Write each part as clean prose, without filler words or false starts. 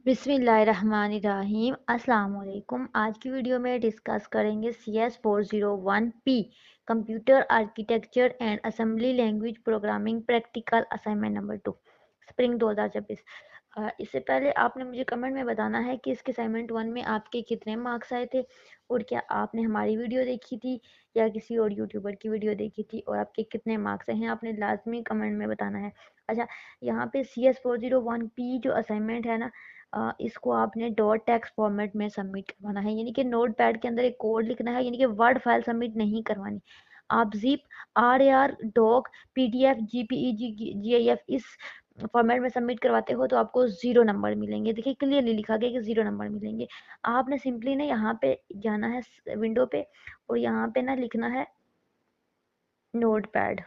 बिस्मिल्लाहिर्रहमानिर्रहीम। अस्सलाम वालेकुम। आज की वीडियो में डिस्कस करेंगे CS401P computer architecture and assembly language programming practical assignment number 2 spring 2024। इससे पहले आपने मुझे कमेंट में बताना है कि इसके असाइनमेंट 1 में आपके कितने मार्क्स आए थे और क्या आपने हमारी वीडियो देखी थी या किसी और यूट्यूबर की वीडियो देखी थी और आपके कितने मार्क्स आए हैं, आपने लाजमी कमेंट में बताना है। अच्छा, यहाँ पे CS401P जो असाइनमेंट है ना, इसको आपने डॉट टेक्स्ट फॉर्मेट में सबमिट करवाना है, यानी कि नोट पैड के अंदर एक कोड लिखना है, यानी कि वर्ड फाइल सबमिट नहीं करवानी। आप zip, RAR, doc, PDF, JPEG, GIF इस फॉर्मेट में सबमिट करवाते हो तो आपको 0 नंबर मिलेंगे। देखिए क्लियरली लिखा गया कि 0 नंबर मिलेंगे। आपने सिंपली ना यहाँ पे जाना है विंडो पे और यहाँ पे ना लिखना है नोट पैड।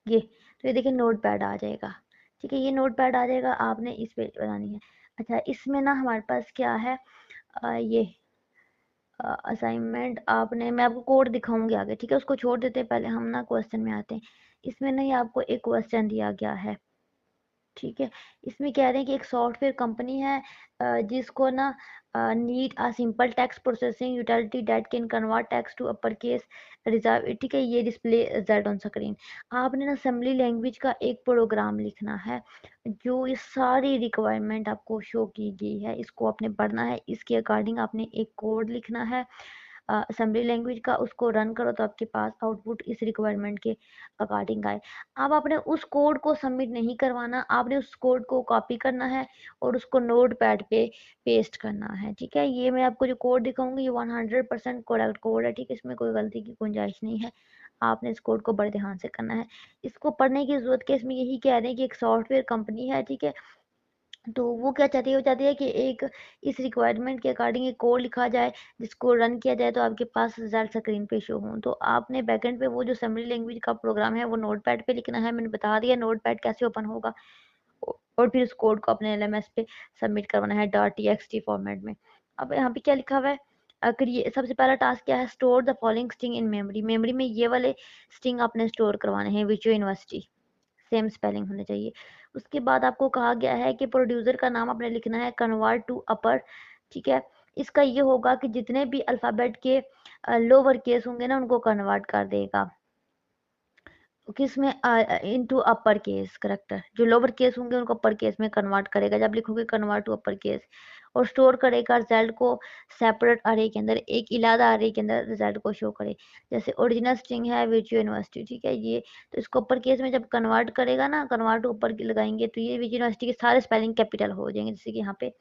ये देखिए नोट पैड आ जाएगा। ठीक है, ये नोट पैड आ जाएगा, आपने इस पे बनानी है। अच्छा, इसमें ना हमारे पास क्या है, ये असाइनमेंट आपने, मैं आपको कोड दिखाऊंगी आगे। ठीक है, उसको छोड़ देते हैं, पहले हम ना क्वेश्चन में आते हैं। इसमें ना ये आपको एक क्वेश्चन दिया गया है। ठीक है, इसमें कह रहे हैं कि एक सॉफ्टवेयर कंपनी है जिसको ना need a simple text processing utility that can convert text to upper case reserve. ठीक है, ये डिस्प्ले जेड ऑन स्क्रीन। आपने ना असेंबली लैंग्वेज का एक प्रोग्राम लिखना है जो ये सारी रिक्वायरमेंट आपको शो की गई है, इसको आपने पढ़ना है, इसके अकॉर्डिंग आपने एक कोड लिखना है असेंबली लैंग्वेज का। उसको रन करो तो आपके पास आउटपुट इस रिक्वायरमेंट के अकॉर्डिंग आए। अब आपने उस कोड को सबमिट नहीं करवाना, आपने उस कोड को कॉपी करना है और उसको नोट पैड पे पेस्ट करना है। ठीक है, ये मैं आपको जो कोड दिखाऊंगी ये 100% करेक्ट कोड है। ठीक है, इसमें कोई गलती की गुंजाइश नहीं है। आपने इस कोड को बड़े ध्यान से करना है। इसको पढ़ने की जरूरत के, इसमें यही कह रहे हैं कि एक सॉफ्टवेयर कंपनी है। ठीक है, तो वो क्या चाहती है, वो चाहती है कि एक इस रिक्वायरमेंट के अकॉर्डिंग एक कोड लिखा जाए जिसको रन किया जाए तो आपके पास रिजल्ट स्क्रीन पे शो हो। तो आपने बैकएंड पे वो जो असेंबली लैंग्वेज का प्रोग्राम है वो नोटपैड पे लिखना है। मैंने बता दिया नोटपैड कैसे ओपन होगा। और फिर उस कोड को अपने LMS पे सबमिट करवाना है .txt फॉर्मेट में। अब यहाँ पे क्या लिखा हुआ है, अगर ये सबसे पहला टास्क क्या है, store the following string in memory. Memory में ये वाले स्ट्रिंग आपने स्टोर करवाने हैं, विच यूनिवर्सिटी, सेम स्पेलिंग होने चाहिए। उसके बाद आपको कहा गया है कि प्रोड्यूसर का नाम आपने लिखना है कन्वर्ट टू अपर। ठीक है, इसका ये होगा कि जितने भी अल्फ़ाबेट के लोअर केस होंगे ना उनको कन्वर्ट कर देगा किस में, इनटू अपर केस करेक्टर। जो लोअर केस होंगे उनको अपर केस में कन्वर्ट करेगा जब लिखोगे कन्वर्ट टू अपर केस। और स्टोर करेगा रिजल्ट को सेपरेट अरे के अंदर, एक इलादा अरे के अंदर रिजल्ट को शो करे। जैसे ओरिजिनल स्ट्रिंग है विच यूनिवर्सिटी। ठीक है, ये तो इसको अपर केस में जब कन्वर्ट करेगा ना, कन्वर्ट टू ऊपर लगाएंगे तो ये विच यूनिवर्सिटी के सारे स्पेलिंग कैपिटल हो जाएंगे, जैसे कि यहाँ पे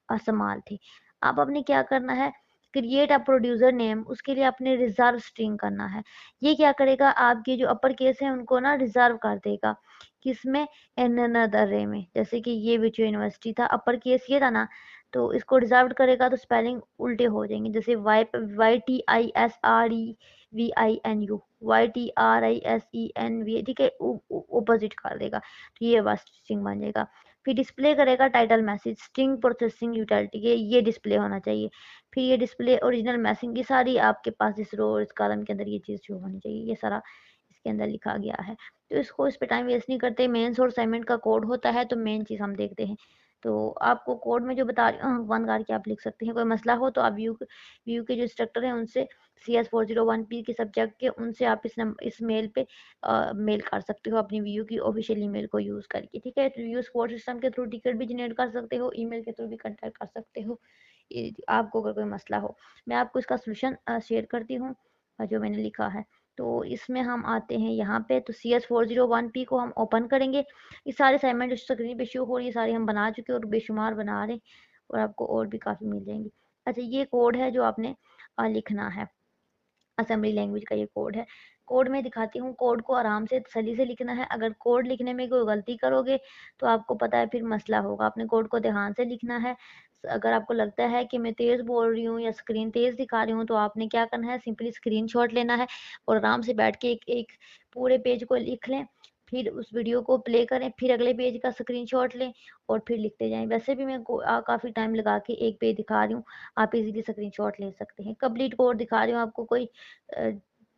असमाल थी। अब आपने क्या करना है, क्रिएट अ प्रोड्यूसर नेम, उसके लिए आपने रिजर्व स्ट्रिंग करना है। ये क्या करेगा, आपके जो अपर केस है उनको ना रिजर्व कर देगा किसमें, एन अनदर रे में। जैसे कि ये विच यूनिवर्सिटी था, अपर केस ये था ना, तो इसको रिजर्व करेगा तो स्पेलिंग उल्टे हो जाएंगे। जैसे YTISREVINU, YTRISENV। ठीक है, ऑपोजिट कर देगा तो ये बस स्ट्रिंग बन जाएगा। फिर डिस्प्ले करेगा title message string processing utility के, ये डिस्प्ले होना चाहिए। फिर ये डिस्प्ले ओरिजिनल मैसेज, ये सारी आपके पास इस रो और इस कॉलम के अंदर ये चीज़ शो होनी चाहिए, ये सारा इसके अंदर लिखा गया है। तो इसको इस पे टाइम वेस्ट नहीं करते, मेंस और असाइनमेंट का कोड होता है तो मेन चीज़ हम देखते हैं। तो आपको कोड में जो बता रही हूँ वन करके आप लिख सकते हैं। कोई मसला हो तो आप व्यू के जो इंस्ट्रक्टर हैं उनसे, CS401P के सब्जेक्ट के, उनसे आप इस मेल पे मेल कर सकते हो अपनी व्यू की ऑफिशियल ईमेल को यूज़ करके। ठीक है, तो व्यू सपोर्ट सिस्टम के थ्रू टिकट भी जनरेट कर सकते हो, ईमेल के थ्रू भी कंटेक्ट कर सकते हो आपको अगर कोई मसला हो। मैं आपको इसका सोल्यूशन शेयर करती हूँ जो मैंने लिखा है। तो इसमें हम आते हैं यहाँ पे, तो CS401P को हम ओपन करेंगे। ये सारे असाइनमेंट जो स्क्रीन पे शो हो रही है सारी हम बना चुके हैं और बेशुमार बना रहे हैं, और आपको और भी काफ़ी मिल जाएंगी। अच्छा, ये कोड है जो आपने लिखना है, असेंबली लैंग्वेज का ये कोड है। कोड में दिखाती हूँ, कोड को आराम से तसल्ली से लिखना है। अगर कोड लिखने में कोई गलती करोगे तो आपको पता है फिर मसला होगा। आपने कोड को ध्यान से लिखना है। अगर आपको लगता है कि मैं तेज़ बोल रही हूँ या स्क्रीन तेज़ दिखा रही हूँ तो आपने क्या करना है, सिंपली स्क्रीनशॉट लेना है और आराम से बैठ के एक एक पूरे पेज को लिख लें। फिर उस वीडियो को प्ले करें, फिर अगले पेज का स्क्रीनशॉट लें और फिर लिखते जाएं। वैसे भी मैं काफ़ी टाइम लगा के एक पेज दिखा रही हूँ, आप इजीली स्क्रीनशॉट ले सकते हैं। कंप्लीट कोड दिखा रही हूँ आपको, कोई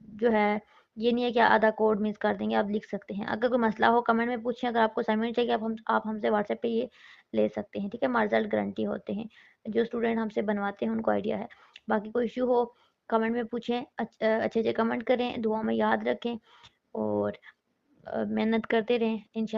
जो है ये नहीं है कि आधा कोड मिस कर देंगे, आप लिख सकते हैं। अगर कोई मसला हो कमेंट में पूछें, अगर आपको असाइनमेंट चाहिए आप हमसे व्हाट्सएप पे ये ले सकते हैं, ठीक है। हमारे रिजल्ट गारंटी होते हैं, जो स्टूडेंट हमसे बनवाते हैं उनको आइडिया है। बाकी कोई इशू हो कमेंट में पूछें, अच्छे अच्छे कमेंट करें, दुआ में याद रखें और मेहनत करते रहें इंशा